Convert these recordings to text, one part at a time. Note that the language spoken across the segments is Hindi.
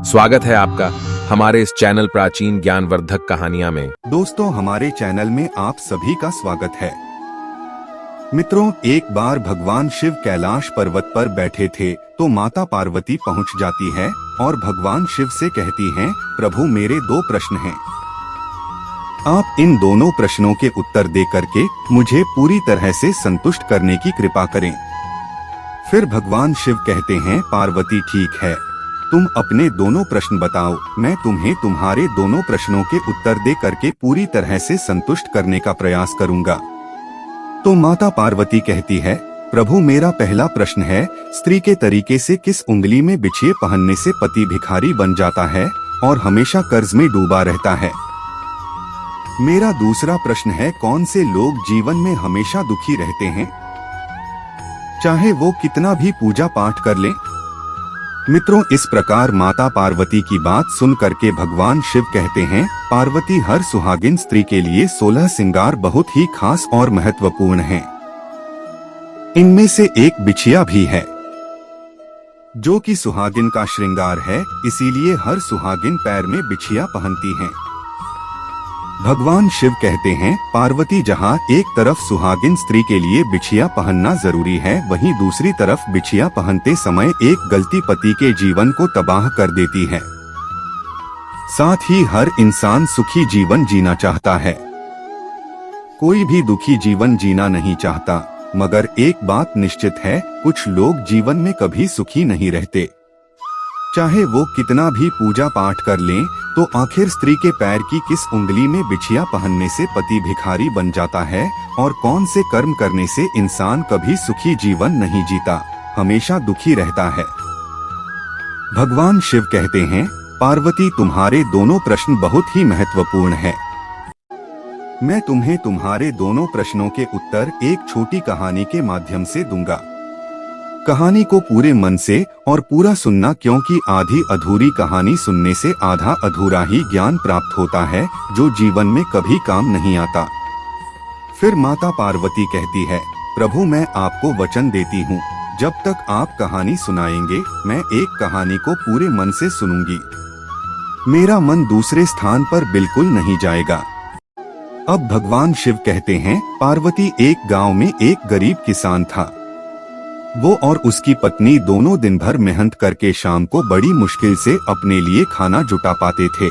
स्वागत है आपका हमारे इस चैनल प्राचीन ज्ञानवर्धक कहानियां में। दोस्तों, हमारे चैनल में आप सभी का स्वागत है। मित्रों, एक बार भगवान शिव कैलाश पर्वत पर बैठे थे तो माता पार्वती पहुंच जाती है और भगवान शिव से कहती हैं, प्रभु मेरे दो प्रश्न हैं। आप इन दोनों प्रश्नों के उत्तर दे करके मुझे पूरी तरह से संतुष्ट करने की कृपा करें। फिर भगवान शिव कहते हैं, पार्वती ठीक है, तुम अपने दोनों प्रश्न बताओ, मैं तुम्हें तुम्हारे दोनों प्रश्नों के उत्तर दे करके पूरी तरह से संतुष्ट करने का प्रयास करूंगा। तो माता पार्वती कहती है, प्रभु मेरा पहला प्रश्न है, स्त्री के तरीके से किस उंगली में बिछिए पहनने से पति भिखारी बन जाता है और हमेशा कर्ज में डूबा रहता है। मेरा दूसरा प्रश्न है, कौन से लोग जीवन में हमेशा दुखी रहते हैं, चाहे वो कितना भी पूजा पाठ कर लें। मित्रों, इस प्रकार माता पार्वती की बात सुन करके भगवान शिव कहते हैं, पार्वती हर सुहागिन स्त्री के लिए 16 श्रृंगार बहुत ही खास और महत्वपूर्ण हैं। इनमें से एक बिछिया भी है जो कि सुहागिन का श्रृंगार है, इसीलिए हर सुहागिन पैर में बिछिया पहनती हैं। भगवान शिव कहते हैं, पार्वती जहाँ एक तरफ सुहागिन स्त्री के लिए बिछिया पहनना जरूरी है, वहीं दूसरी तरफ बिछिया पहनते समय एक गलती पति के जीवन को तबाह कर देती है। साथ ही हर इंसान सुखी जीवन जीना चाहता है, कोई भी दुखी जीवन जीना नहीं चाहता। मगर एक बात निश्चित है, कुछ लोग जीवन में कभी सुखी नहीं रहते। चाहे वो कितना भी पूजा पाठ कर लें, तो आखिर स्त्री के पैर की किस उंगली में बिछिया पहनने से पति भिखारी बन जाता है और कौन से कर्म करने से इंसान कभी सुखी जीवन नहीं जीता, हमेशा दुखी रहता है। भगवान शिव कहते हैं, पार्वती तुम्हारे दोनों प्रश्न बहुत ही महत्वपूर्ण है। मैं तुम्हें तुम्हारे दोनों प्रश्नों के उत्तर एक छोटी कहानी के माध्यम से दूंगा। कहानी को पूरे मन से और पूरा सुनना, क्योंकि आधी अधूरी कहानी सुनने से आधा अधूरा ही ज्ञान प्राप्त होता है, जो जीवन में कभी काम नहीं आता। फिर माता पार्वती कहती है, प्रभु मैं आपको वचन देती हूँ, जब तक आप कहानी सुनाएंगे मैं एक कहानी को पूरे मन से सुनूंगी। मेरा मन दूसरे स्थान पर बिल्कुल नहीं जाएगा। अब भगवान शिव कहते हैं, पार्वती एक गाँव में एक गरीब किसान था। वो और उसकी पत्नी दोनों दिन भर मेहनत करके शाम को बड़ी मुश्किल से अपने लिए खाना जुटा पाते थे।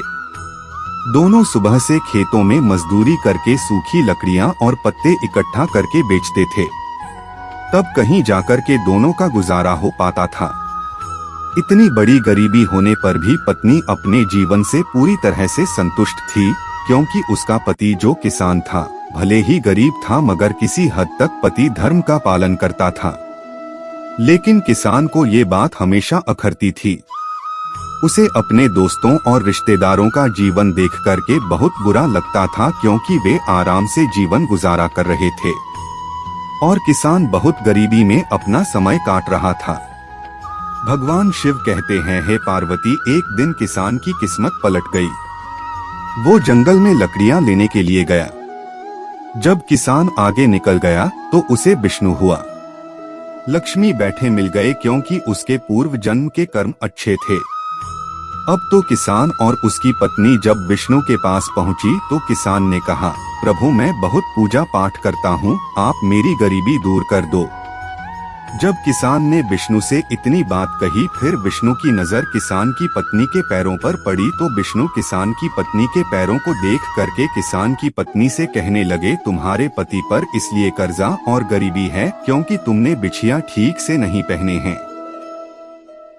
दोनों सुबह से खेतों में मजदूरी करके सूखी लकड़ियां और पत्ते इकट्ठा करके बेचते थे, तब कहीं जाकर के दोनों का गुजारा हो पाता था। इतनी बड़ी गरीबी होने पर भी पत्नी अपने जीवन से पूरी तरह से संतुष्ट थी, क्योंकि उसका पति जो किसान था, भले ही गरीब था मगर किसी हद तक पति धर्म का पालन करता था। लेकिन किसान को ये बात हमेशा अखरती थी। उसे अपने दोस्तों और रिश्तेदारों का जीवन देख करके बहुत बुरा लगता था, क्योंकि वे आराम से जीवन गुजारा कर रहे थे और किसान बहुत गरीबी में अपना समय काट रहा था। भगवान शिव कहते हैं, हे पार्वती, एक दिन किसान की किस्मत पलट गई। वो जंगल में लकड़ियां लेने के लिए गया। जब किसान आगे निकल गया तो उसे विष्णु हुआ। लक्ष्मी बैठे मिल गए, क्योंकि उसके पूर्व जन्म के कर्म अच्छे थे। अब तो किसान और उसकी पत्नी जब विष्णु के पास पहुंची तो किसान ने कहा, प्रभु मैं बहुत पूजा पाठ करता हूं, आप मेरी गरीबी दूर कर दो। जब किसान ने विष्णु से इतनी बात कही, फिर विष्णु की नजर किसान की पत्नी के पैरों पर पड़ी, तो विष्णु किसान की पत्नी के पैरों को देख करके किसान की पत्नी से कहने लगे, तुम्हारे पति पर इसलिए कर्जा और गरीबी है क्योंकि तुमने बिछिया ठीक से नहीं पहने हैं।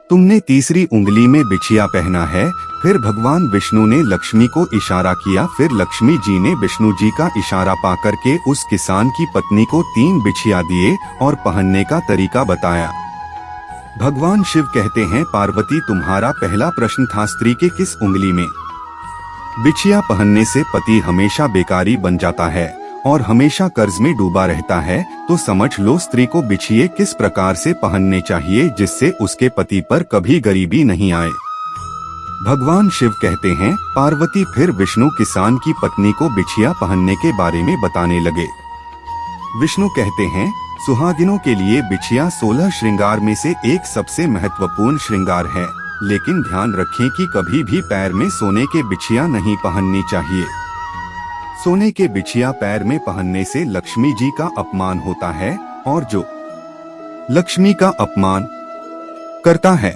तुमने तीसरी उंगली में बिछिया पहना है। फिर भगवान विष्णु ने लक्ष्मी को इशारा किया, फिर लक्ष्मी जी ने विष्णु जी का इशारा पाकर के उस किसान की पत्नी को 3 बिछिया दिए और पहनने का तरीका बताया। भगवान शिव कहते हैं, पार्वती तुम्हारा पहला प्रश्न था, स्त्री के किस उंगली में बिछिया पहनने से पति हमेशा बेकारी बन जाता है और हमेशा कर्ज में डूबा रहता है। तो समझ लो, स्त्री को बिछिए किस प्रकार से पहनने चाहिए जिससे उसके पति पर कभी गरीबी नहीं आए। भगवान शिव कहते हैं, पार्वती फिर विष्णु किसान की पत्नी को बिछिया पहनने के बारे में बताने लगे। विष्णु कहते हैं, सुहागिनों के लिए बिछिया 16 श्रृंगार में से एक सबसे महत्वपूर्ण श्रृंगार है, लेकिन ध्यान रखें कि कभी भी पैर में सोने के बिछिया नहीं पहननी चाहिए। सोने के बिछिया पैर में पहनने से लक्ष्मी जी का अपमान होता है और जो लक्ष्मी का अपमान करता है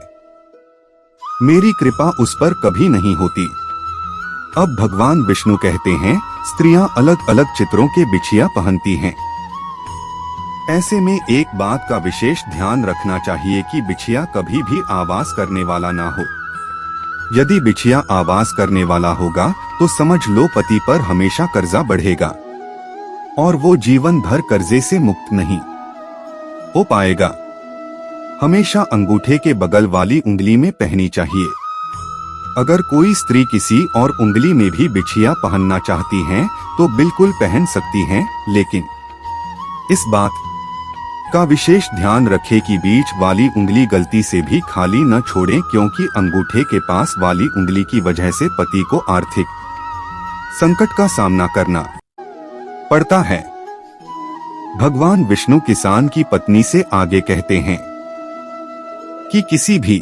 मेरी कृपा उस पर कभी नहीं होती। अब भगवान विष्णु कहते हैं, स्त्रियां अलग अलग चित्रों के बिछिया पहनती हैं। ऐसे में एक बात का विशेष ध्यान रखना चाहिए कि बिछिया कभी भी आवाज करने वाला ना हो। यदि बिछिया आवाज करने वाला होगा तो समझ लो पति पर हमेशा कर्जा बढ़ेगा और वो जीवन भर कर्जे से मुक्त नहीं हो पाएगा। हमेशा अंगूठे के बगल वाली उंगली में पहननी चाहिए। अगर कोई स्त्री किसी और उंगली में भी बिछिया पहनना चाहती हैं तो बिल्कुल पहन सकती हैं, लेकिन इस बात का विशेष ध्यान रखें कि बीच वाली उंगली गलती से भी खाली न छोड़ें, क्योंकि अंगूठे के पास वाली उंगली की वजह से पति को आर्थिक संकट का सामना करना पड़ता है। भगवान विष्णु किसान की पत्नी से आगे कहते हैं कि किसी भी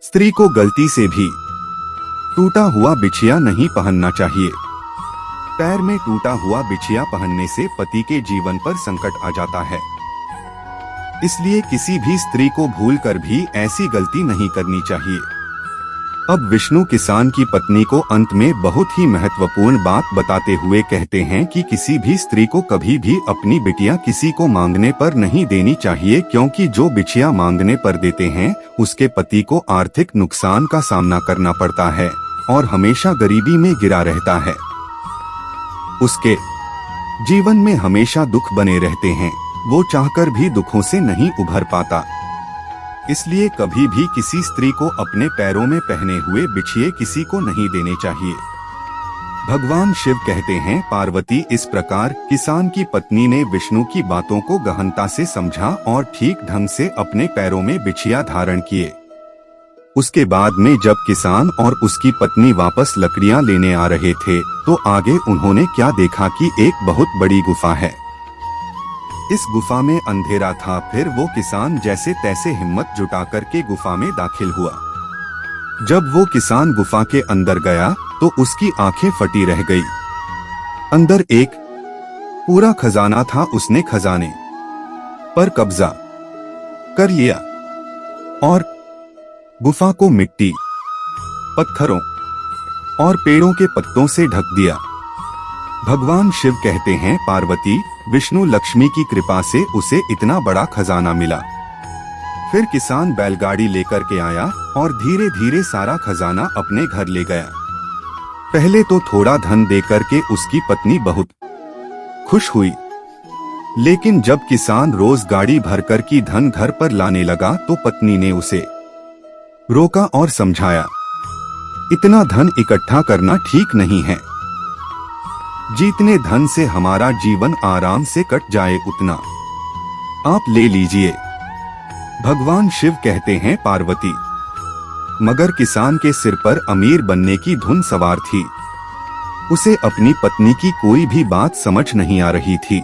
स्त्री को गलती से भी टूटा हुआ बिछिया नहीं पहनना चाहिए। पैर में टूटा हुआ बिछिया पहनने से पति के जीवन पर संकट आ जाता है। इसलिए किसी भी स्त्री को भूलकर भी ऐसी गलती नहीं करनी चाहिए। अब विष्णु किसान की पत्नी को अंत में बहुत ही महत्वपूर्ण बात बताते हुए कहते हैं कि किसी भी स्त्री को कभी भी अपनी बिटिया किसी को मांगने पर नहीं देनी चाहिए, क्योंकि जो बिछिया मांगने पर देते हैं उसके पति को आर्थिक नुकसान का सामना करना पड़ता है और हमेशा गरीबी में गिरा रहता है। उसके जीवन में हमेशा दुख बने रहते हैं, वो चाहकर भी दुखों से नहीं उभर पाता। इसलिए कभी भी किसी स्त्री को अपने पैरों में पहने हुए बिछिए किसी को नहीं देने चाहिए। भगवान शिव कहते हैं, पार्वती इस प्रकार किसान की पत्नी ने विष्णु की बातों को गहनता से समझा और ठीक ढंग से अपने पैरों में बिछिया धारण किए। उसके बाद में जब किसान और उसकी पत्नी वापस लकड़ियां लेने आ रहे थे तो आगे उन्होंने क्या देखा कि एक बहुत बड़ी गुफा है। इस गुफा में अंधेरा था। फिर वो किसान जैसे तैसे हिम्मत जुटा करके गुफा में दाखिल हुआ। जब वो किसान गुफा के अंदर गया तो उसकी आंखें फटी रह गई। अंदर एक पूरा खजाना था। उसने खजाने पर कब्जा कर लिया और गुफा को मिट्टी, पत्थरों और पेड़ों के पत्तों से ढक दिया। भगवान शिव कहते हैं, पार्वती विष्णु लक्ष्मी की कृपा से उसे इतना बड़ा खजाना मिला। फिर किसान बैलगाड़ी लेकर के आया और धीरे धीरे सारा खजाना अपने घर ले गया। पहले तो थोड़ा धन देकर के उसकी पत्नी बहुत खुश हुई, लेकिन जब किसान रोज गाड़ी भरकर की धन घर पर लाने लगा तो पत्नी ने उसे रोका और समझाया, इतना धन इकट्ठा करना ठीक नहीं है। जितने धन से हमारा जीवन आराम से कट जाए उतना आप ले लीजिए। भगवान शिव कहते हैं, पार्वती मगर किसान के सिर पर अमीर बनने की धुन सवार थी। उसे अपनी पत्नी की कोई भी बात समझ नहीं आ रही थी।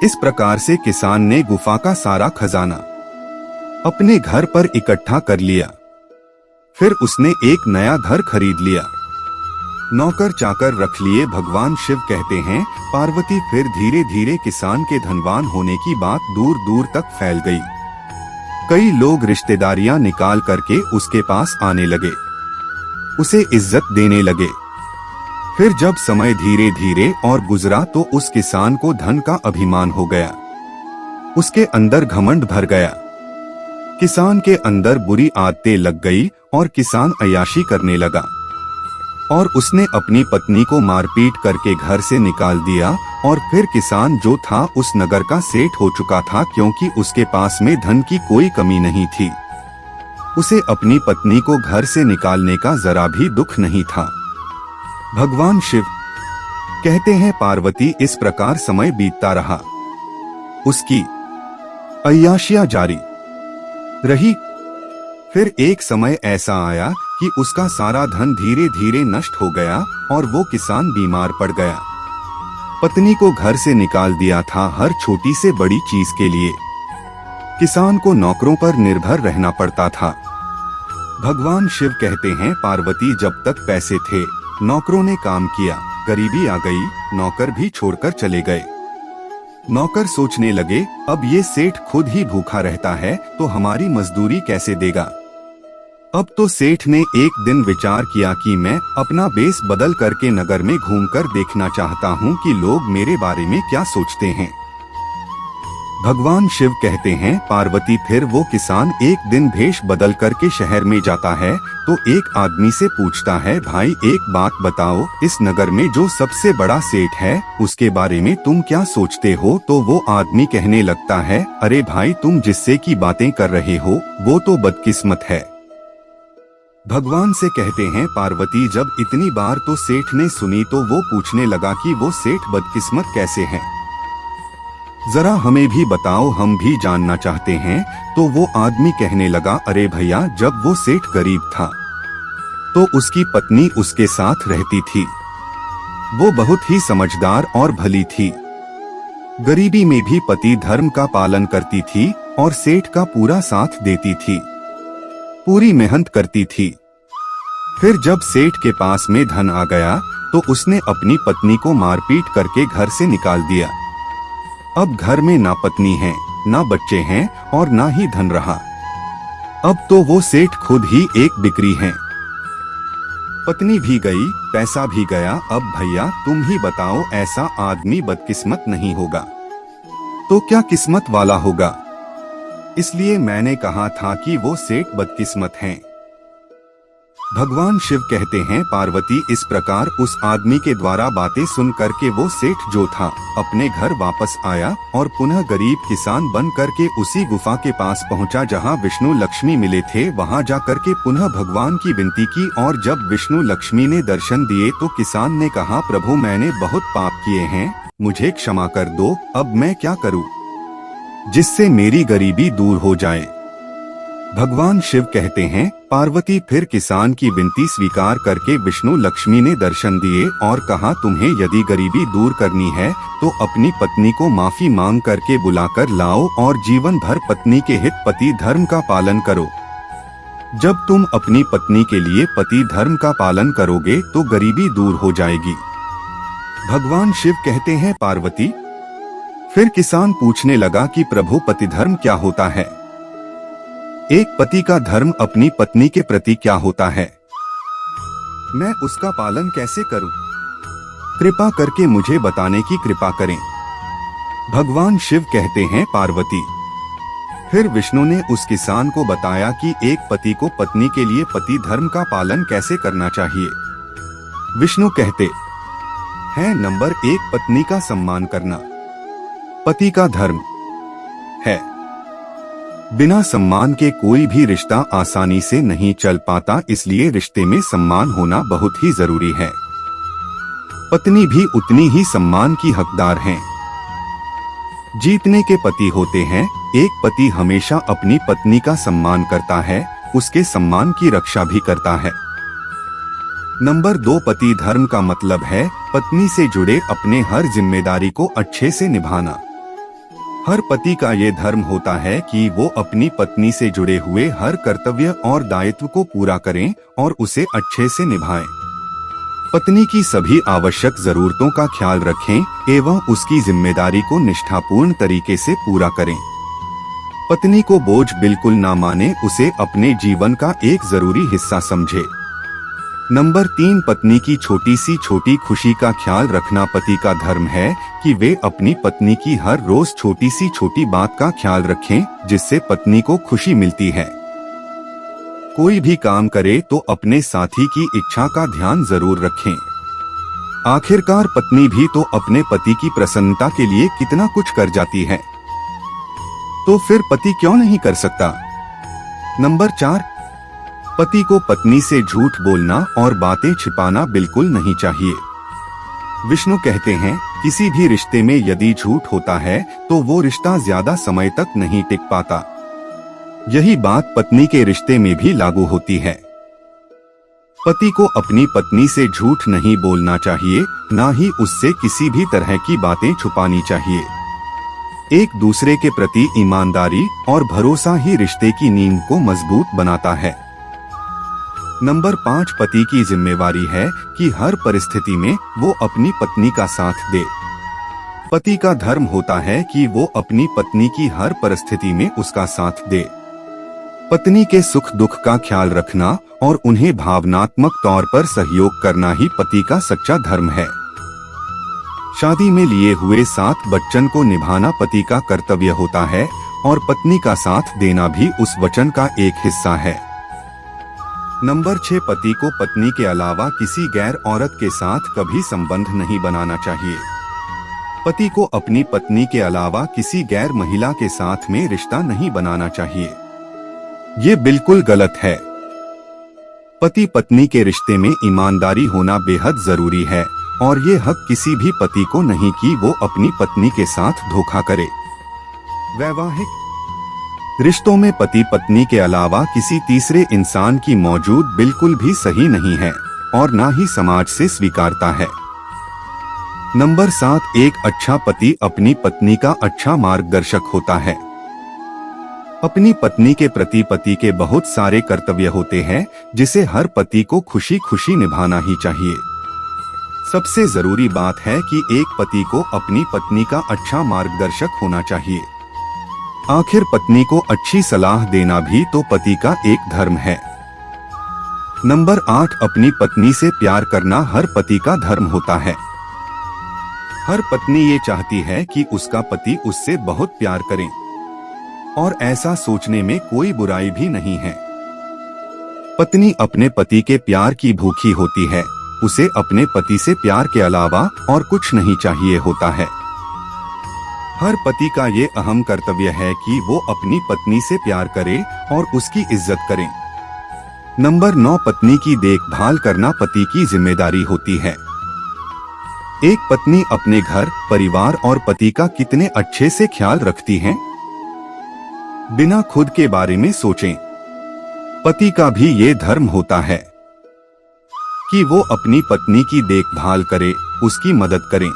इस प्रकार से किसान ने गुफा का सारा खजाना अपने घर पर इकट्ठा कर लिया। फिर उसने एक नया घर खरीद लिया, नौकर चाकर रख लिए। भगवान शिव कहते हैं, पार्वती फिर धीरे धीरे किसान के धनवान होने की बात दूर दूर तक फैल गई। कई लोग रिश्तेदारियां निकाल करके उसके पास आने लगे, उसे इज्जत देने लगे। फिर जब समय धीरे धीरे और गुजरा तो उस किसान को धन का अभिमान हो गया, उसके अंदर घमंड भर गया। किसान के अंदर बुरी आदतें लग गई और किसान अय्याशी करने लगा और उसने अपनी पत्नी को मारपीट करके घर से निकाल दिया। और फिर किसान जो था उस नगर का सेठ हो चुका था, क्योंकि उसके पास में धन की कोई कमी नहीं थी। उसे अपनी पत्नी को घर से निकालने का जरा भी दुख नहीं था। भगवान शिव कहते हैं, पार्वती इस प्रकार समय बीतता रहा, उसकी अय्याशियां जारी रही। फिर एक समय ऐसा आया कि उसका सारा धन धीरे धीरे नष्ट हो गया और वो किसान बीमार पड़ गया। पत्नी को घर से निकाल दिया था हर छोटी से बड़ी चीज के लिए। किसान को नौकरों पर निर्भर रहना पड़ता था। भगवान शिव कहते हैं, पार्वती जब तक पैसे थे नौकरों ने काम किया, गरीबी आ गई, नौकर भी छोड़कर चले गए। नौकर सोचने लगे, अब ये सेठ खुद ही भूखा रहता है तो हमारी मजदूरी कैसे देगा। अब तो सेठ ने एक दिन विचार किया कि मैं अपना बेस बदल करके नगर में घूमकर देखना चाहता हूँ कि लोग मेरे बारे में क्या सोचते हैं। भगवान शिव कहते हैं, पार्वती फिर वो किसान एक दिन भेष बदल करके शहर में जाता है तो एक आदमी से पूछता है, भाई एक बात बताओ, इस नगर में जो सबसे बड़ा सेठ है उसके बारे में तुम क्या सोचते हो। तो वो आदमी कहने लगता है, अरे भाई तुम जिससे की बातें कर रहे हो वो तो बदकिस्मत है। भगवान से कहते हैं, पार्वती जब इतनी बार तो सेठ ने सुनी तो वो पूछने लगा कि वो सेठ बदकिस्मत कैसे है, जरा हमें भी बताओ, हम भी जानना चाहते हैं। तो वो आदमी कहने लगा, अरे भैया जब वो सेठ गरीब था तो उसकी पत्नी उसके साथ रहती थी। वो बहुत ही समझदार और भली थी। गरीबी में भी पति धर्म का पालन करती थी और सेठ का पूरा साथ देती थी, पूरी मेहनत करती थी। फिर जब सेठ के पास में धन आ गया तो उसने अपनी पत्नी को मारपीट करके घर से निकाल दिया। अब घर में ना पत्नी है, ना बच्चे हैं और ना ही धन रहा। अब तो वो सेठ खुद ही एक बिक्री है। पत्नी भी गई, पैसा भी गया। अब भैया तुम ही बताओ, ऐसा आदमी बदकिस्मत नहीं होगा तो क्या किस्मत वाला होगा। इसलिए मैंने कहा था कि वो सेठ बदकिस्मत हैं। भगवान शिव कहते हैं, पार्वती इस प्रकार उस आदमी के द्वारा बातें सुन करके वो सेठ जो था अपने घर वापस आया और पुनः गरीब किसान बन करके उसी गुफा के पास पहुंचा जहां विष्णु लक्ष्मी मिले थे। वहां जा करके पुनः भगवान की विनती की और जब विष्णु लक्ष्मी ने दर्शन दिए तो किसान ने कहा, प्रभु मैंने बहुत पाप किए हैं, मुझे क्षमा कर दो। अब मैं क्या करूं जिससे मेरी गरीबी दूर हो जाए। भगवान शिव कहते हैं, पार्वती फिर किसान की विनती स्वीकार करके विष्णु लक्ष्मी ने दर्शन दिए और कहा, तुम्हें यदि गरीबी दूर करनी है तो अपनी पत्नी को माफी मांग करके बुलाकर लाओ और जीवन भर पत्नी के हित पति धर्म का पालन करो। जब तुम अपनी पत्नी के लिए पति धर्म का पालन करोगे तो गरीबी दूर हो जाएगी। भगवान शिव कहते हैं, पार्वती फिर किसान पूछने लगा कि प्रभु पति धर्म क्या होता है। एक पति का धर्म अपनी पत्नी के प्रति क्या होता है, मैं उसका पालन कैसे करूं? कृपा करके मुझे बताने की कृपा करें। भगवान शिव कहते हैं, पार्वती फिर विष्णु ने उस किसान को बताया कि एक पति को पत्नी के लिए पति धर्म का पालन कैसे करना चाहिए। विष्णु कहते हैं, नंबर 1 पत्नी का सम्मान करना पति का धर्म है। बिना सम्मान के कोई भी रिश्ता आसानी से नहीं चल पाता, इसलिए रिश्ते में सम्मान होना बहुत ही जरूरी है। पत्नी भी उतनी ही सम्मान की हकदार है। जीतने के पति होते हैं। एक पति हमेशा अपनी पत्नी का सम्मान करता है, उसके सम्मान की रक्षा भी करता है। नंबर 2 पति धर्म का मतलब है पत्नी से जुड़े अपने हर जिम्मेदारी को अच्छे से निभाना। हर पति का ये धर्म होता है कि वो अपनी पत्नी से जुड़े हुए हर कर्तव्य और दायित्व को पूरा करें और उसे अच्छे से निभाएं। पत्नी की सभी आवश्यक जरूरतों का ख्याल रखें एवं उसकी जिम्मेदारी को निष्ठापूर्ण तरीके से पूरा करें। पत्नी को बोझ बिल्कुल ना माने, उसे अपने जीवन का एक जरूरी हिस्सा समझे। नंबर 3 पत्नी की छोटी सी छोटी खुशी का ख्याल रखना पति का धर्म है कि वे अपनी पत्नी की हर रोज छोटी सी छोटी बात का ख्याल रखें, जिससे पत्नी को खुशी मिलती है। कोई भी काम करे तो अपने साथी की इच्छा का ध्यान जरूर रखें। आखिरकार पत्नी भी तो अपने पति की प्रसन्नता के लिए कितना कुछ कर जाती है, तो फिर पति क्यों नहीं कर सकता। नंबर 4 पति को पत्नी से झूठ बोलना और बातें छिपाना बिल्कुल नहीं चाहिए। विष्णु कहते हैं, किसी भी रिश्ते में यदि झूठ होता है तो वो रिश्ता ज्यादा समय तक नहीं टिक पाता। यही बात पत्नी के रिश्ते में भी लागू होती है। पति को अपनी पत्नी से झूठ नहीं बोलना चाहिए, ना ही उससे किसी भी तरह की बातें छुपानी चाहिए। एक दूसरे के प्रति ईमानदारी और भरोसा ही रिश्ते की नींव को मजबूत बनाता है। नंबर 5, पति की जिम्मेवारी है कि हर परिस्थिति में वो अपनी पत्नी का साथ दे। पति का धर्म होता है कि वो अपनी पत्नी की हर परिस्थिति में उसका साथ दे। पत्नी के सुख दुख का ख्याल रखना और उन्हें भावनात्मक तौर पर सहयोग करना ही पति का सच्चा धर्म है। शादी में लिए हुए 7 वचन को निभाना पति का कर्तव्य होता है और पत्नी का साथ देना भी उस वचन का एक हिस्सा है। नंबर 6, पति को पत्नी के अलावा किसी गैर औरत के साथ कभी संबंध नहीं बनाना चाहिए। पति को अपनी पत्नी के अलावा किसी गैर महिला के साथ में रिश्ता नहीं बनाना चाहिए। ये बिल्कुल गलत है। पति पत्नी के रिश्ते में ईमानदारी होना बेहद जरूरी है और ये हक किसी भी पति को नहीं कि वो अपनी पत्नी के साथ धोखा करे। वैवाहिक रिश्तों में पति पत्नी के अलावा किसी तीसरे इंसान की मौजूद बिल्कुल भी सही नहीं है और ना ही समाज से स्वीकारता है। नंबर 7, एक अच्छा पति अपनी पत्नी का अच्छा मार्गदर्शक होता है। अपनी पत्नी के प्रति पति के बहुत सारे कर्तव्य होते हैं जिसे हर पति को खुशी खुशी निभाना ही चाहिए। सबसे जरूरी बात है कि एक पति को अपनी पत्नी का अच्छा मार्गदर्शक होना चाहिए। आखिर पत्नी को अच्छी सलाह देना भी तो पति का एक धर्म है। नंबर 8, अपनी पत्नी से प्यार करना हर पति का धर्म होता है। हर पत्नी ये चाहती है कि उसका पति उससे बहुत प्यार करे और ऐसा सोचने में कोई बुराई भी नहीं है। पत्नी अपने पति के प्यार की भूखी होती है। उसे अपने पति से प्यार के अलावा और कुछ नहीं चाहिए होता है। हर पति का ये अहम कर्तव्य है कि वो अपनी पत्नी से प्यार करे और उसकी इज्जत करे। नंबर 9, पत्नी की देखभाल करना पति की जिम्मेदारी होती है। एक पत्नी अपने घर, परिवार और पति का कितने अच्छे से ख्याल रखती है। बिना खुद के बारे में सोचें। पति का भी ये धर्म होता है कि वो अपनी पत्नी की देखभाल करे, उसकी मदद करे।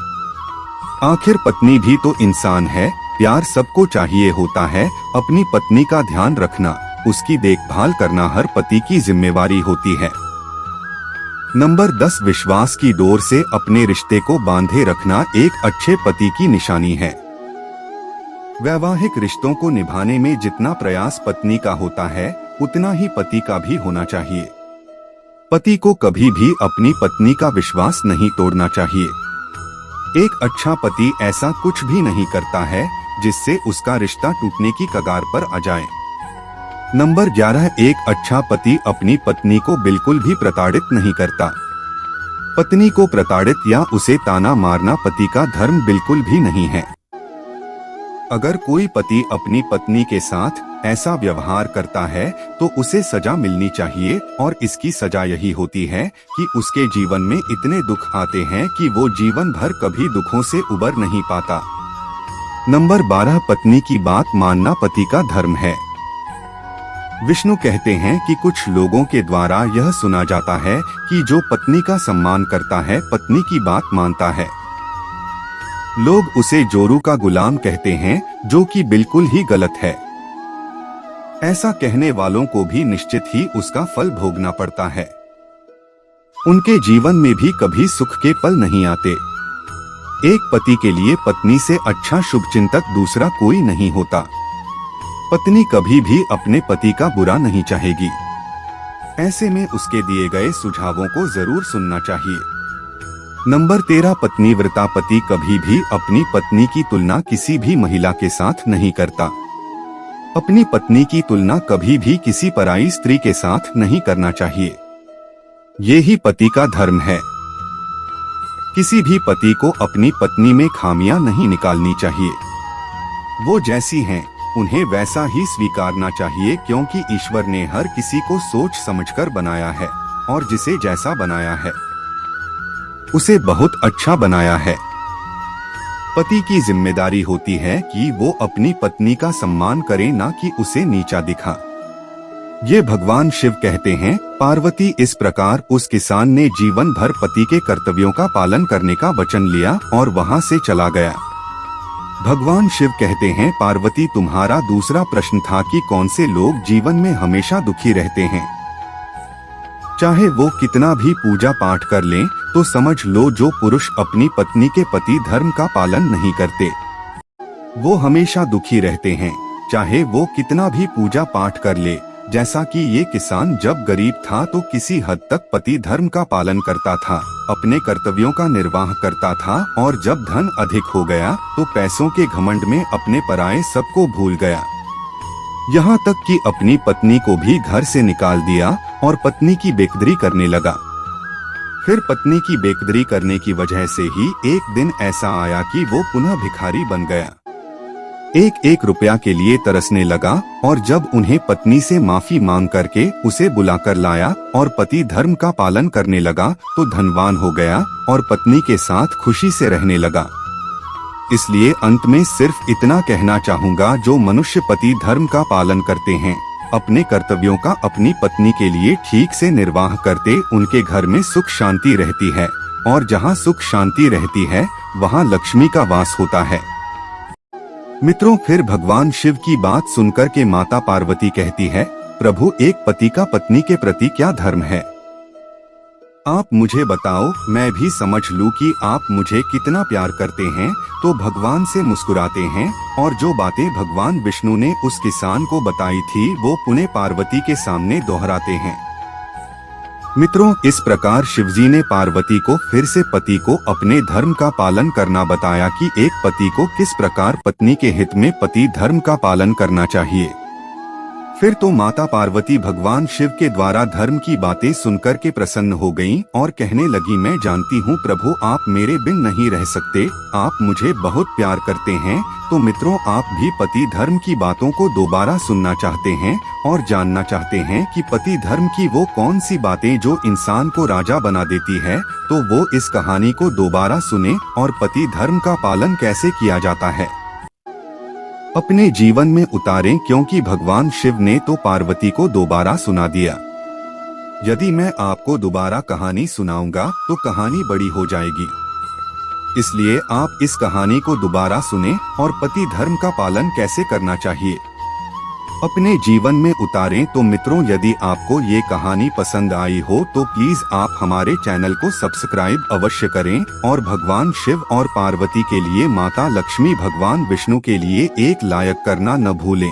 आखिर पत्नी भी तो इंसान है, प्यार सबको चाहिए होता है। अपनी पत्नी का ध्यान रखना, उसकी देखभाल करना हर पति की जिम्मेवारी होती है। नंबर 10, विश्वास की डोर से अपने रिश्ते को बांधे रखना एक अच्छे पति की निशानी है। वैवाहिक रिश्तों को निभाने में जितना प्रयास पत्नी का होता है उतना ही पति का भी होना चाहिए। पति को कभी भी अपनी पत्नी का विश्वास नहीं तोड़ना चाहिए। एक अच्छा पति ऐसा कुछ भी नहीं करता है जिससे उसका रिश्ता टूटने की कगार पर आ जाए। नंबर 11, एक अच्छा पति अपनी पत्नी को बिल्कुल भी प्रताड़ित नहीं करता। पत्नी को प्रताड़ित या उसे ताना मारना पति का धर्म बिल्कुल भी नहीं है। अगर कोई पति अपनी पत्नी के साथ ऐसा व्यवहार करता है तो उसे सजा मिलनी चाहिए और इसकी सजा यही होती है कि उसके जीवन में इतने दुख आते हैं कि वो जीवन भर कभी दुखों से उबर नहीं पाता। नंबर 12, पत्नी की बात मानना पति का धर्म है। विष्णु कहते हैं कि कुछ लोगों के द्वारा यह सुना जाता है कि जो पत्नी का सम्मान करता है, पत्नी की बात मानता है, लोग उसे जोरू का गुलाम कहते हैं, जो कि बिल्कुल ही गलत है। ऐसा कहने वालों को भी निश्चित ही उसका फल भोगना पड़ता है। उनके जीवन में भी कभी सुख के पल नहीं आते। एक पति के लिए पत्नी से अच्छा शुभचिंतक दूसरा कोई नहीं होता। पत्नी कभी भी अपने पति का बुरा नहीं चाहेगी। ऐसे में उसके दिए गए सुझावों को जरूर सुनना चाहिए। नंबर 13, पत्नीव्रता पति कभी भी अपनी पत्नी की तुलना किसी भी महिला के साथ नहीं करता। अपनी पत्नी की तुलना कभी भी किसी पराई स्त्री के साथ नहीं करना चाहिए। ये ही पति का धर्म है। किसी भी पति को अपनी पत्नी में खामियां नहीं निकालनी चाहिए। वो जैसी हैं, उन्हें वैसा ही स्वीकारना चाहिए, क्योंकि ईश्वर ने हर किसी को सोच समझकर बनाया है और जिसे जैसा बनाया है उसे बहुत अच्छा बनाया है। पति की जिम्मेदारी होती है कि वो अपनी पत्नी का सम्मान करे, ना कि उसे नीचा दिखा। ये भगवान शिव कहते हैं। पार्वती इस प्रकार उस किसान ने जीवन भर पति के कर्तव्यों का पालन करने का वचन लिया और वहां से चला गया। भगवान शिव कहते हैं, पार्वती तुम्हारा दूसरा प्रश्न था कि कौन से लोग जीवन में हमेशा दुखी रहते हैं। चाहे वो कितना भी पूजा पाठ कर लें, तो समझ लो जो पुरुष अपनी पत्नी के पति धर्म का पालन नहीं करते वो हमेशा दुखी रहते हैं, चाहे वो कितना भी पूजा पाठ कर ले। जैसा कि ये किसान जब गरीब था तो किसी हद तक पति धर्म का पालन करता था, अपने कर्तव्यों का निर्वाह करता था, और जब धन अधिक हो गया तो पैसों के घमंड में अपने पराये सबको भूल गया। यहाँ तक कि अपनी पत्नी को भी घर से निकाल दिया और पत्नी की बेकदरी करने लगा। फिर पत्नी की बेकदरी करने की वजह से ही एक दिन ऐसा आया कि वो पुनः भिखारी बन गया। एक एक रुपया के लिए तरसने लगा, और जब उन्हें पत्नी से माफी मांग करके उसे बुलाकर लाया और पति धर्म का पालन करने लगा तो धनवान हो गया और पत्नी के साथ खुशी से रहने लगा। इसलिए अंत में सिर्फ इतना कहना चाहूँगा, जो मनुष्य पति धर्म का पालन करते हैं, अपने कर्तव्यों का अपनी पत्नी के लिए ठीक से निर्वाह करते, उनके घर में सुख शांति रहती है, और जहाँ सुख शांति रहती है वहाँ लक्ष्मी का वास होता है। मित्रों, फिर भगवान शिव की बात सुनकर के माता पार्वती कहती है, प्रभु, एक पति का पत्नी के प्रति क्या धर्म है? आप मुझे बताओ, मैं भी समझ लूं कि आप मुझे कितना प्यार करते हैं। तो भगवान से मुस्कुराते हैं, और जो बातें भगवान विष्णु ने उस किसान को बताई थी वो पुनः पार्वती के सामने दोहराते हैं। मित्रों, इस प्रकार शिवजी ने पार्वती को फिर से पति को अपने धर्म का पालन करना बताया कि एक पति को किस प्रकार पत्नी के हित में पति धर्म का पालन करना चाहिए। फिर तो माता पार्वती भगवान शिव के द्वारा धर्म की बातें सुनकर के प्रसन्न हो गईं और कहने लगी, मैं जानती हूँ प्रभु, आप मेरे बिन नहीं रह सकते, आप मुझे बहुत प्यार करते हैं। तो मित्रों, आप भी पति धर्म की बातों को दोबारा सुनना चाहते हैं और जानना चाहते हैं कि पति धर्म की वो कौन सी बातें जो इंसान को राजा बना देती है, तो वो इस कहानी को दोबारा सुने और पति धर्म का पालन कैसे किया जाता है अपने जीवन में उतारें, क्योंकि भगवान शिव ने तो पार्वती को दोबारा सुना दिया। यदि मैं आपको दोबारा कहानी सुनाऊंगा तो कहानी बड़ी हो जाएगी, इसलिए आप इस कहानी को दोबारा सुनें और पति धर्म का पालन कैसे करना चाहिए अपने जीवन में उतारें। तो मित्रों, यदि आपको ये कहानी पसंद आई हो तो प्लीज आप हमारे चैनल को सब्सक्राइब अवश्य करें, और भगवान शिव और पार्वती के लिए माता लक्ष्मी, भगवान विष्णु के लिए एक लायक करना न भूलें।